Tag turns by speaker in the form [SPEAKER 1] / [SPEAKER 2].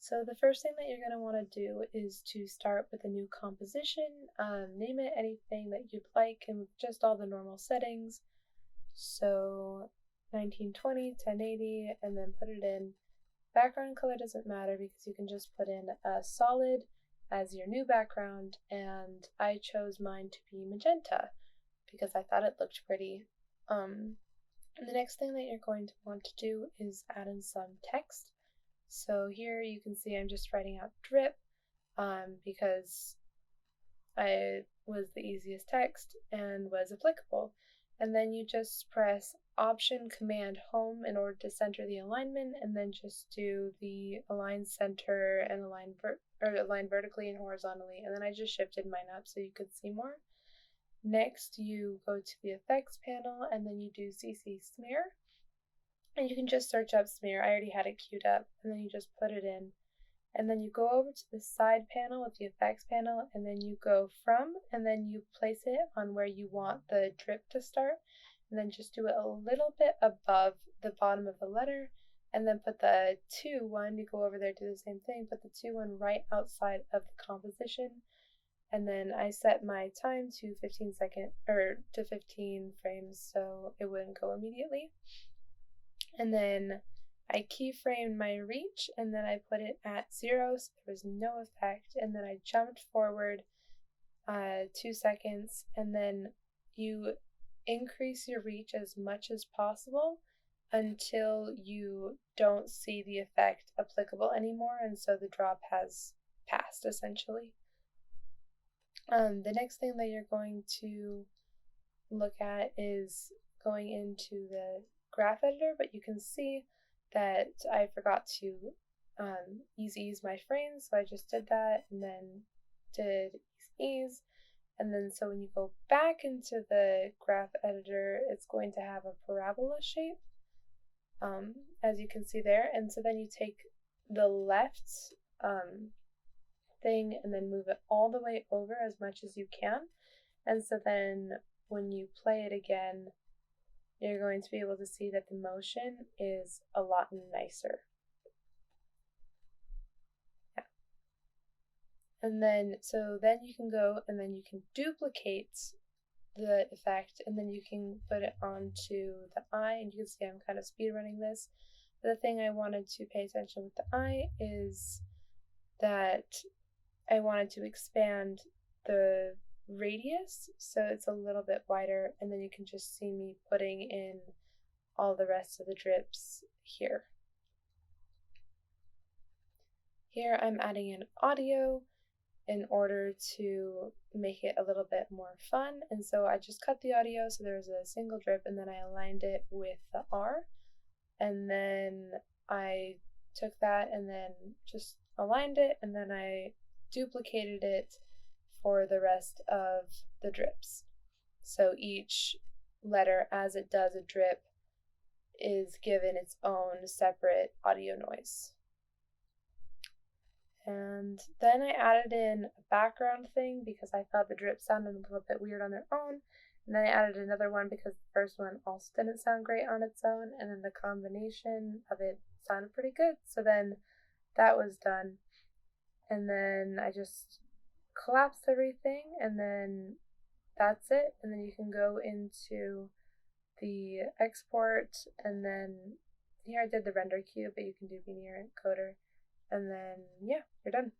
[SPEAKER 1] So the first thing that you're going to want to do is to start with a new composition. Name it anything that you'd like and with just all the normal settings. So 1920, 1080, and then put it in. Background color doesn't matter because you can just put in a solid as your new background, and I chose mine to be magenta because I thought it looked pretty. And the next thing that you're going to want to do is add in some text. So here you can see I'm just writing out drip because it was the easiest text and was applicable. And then you just press Option Command Home in order to center the alignment, and then just do the align center and align vertically and horizontally. And then I just shifted mine up so you could see more. Next, you go to the effects panel and then you do CC Smear. And you can just search up smear. I already had it queued up, and then you just put it in. And then you go over to the side panel with the effects panel, and then you go from, and then you place it on where you want the drip to start, and then just do it a little bit above the bottom of the letter, and then put the 2-1, you go over there, do the same thing, put the 2-1 right outside of the composition, and then I set my time to 15 frames so it wouldn't go immediately. And then I keyframed my reach, and then I put it at 0 so there was no effect, and then I jumped forward 2 seconds, and then you increase your reach as much as possible until you don't see the effect applicable anymore, and so the drop has passed essentially. The next thing that you're going to look at is going into the graph editor, but you can see that I forgot to ease my frames, so I just did that and then did ease. And then so when you go back into the graph editor, it's going to have a parabola shape, as you can see there. And so then you take the left thing and then move it all the way over as much as you can. And so then when you play it again, you're going to be able to see that the motion is a lot nicer. Yeah. And then, so then you can go and then you can duplicate the effect, and then you can put it onto the eye, and you can see I'm kind of speed running this. But the thing I wanted to pay attention with the eye is that I wanted to expand the radius so it's a little bit wider, and then you can just see me putting in all the rest of the drips here. Here I'm adding in audio in order to make it a little bit more fun, and so I just cut the audio so there was a single drip, and then I aligned it with the R, and then I took that and then just aligned it, and then I duplicated it for the rest of the drips. So each letter, as it does a drip, is given its own separate audio noise. And then I added in a background thing because I thought the drips sounded a little bit weird on their own. And then I added another one because the first one also didn't sound great on its own, and then the combination of it sounded pretty good. So then that was done. And then I just collapsed everything, and then that's it. And then you can go into the export, and then here I did the render queue, but you can do veneer encoder, and then yeah, you're done.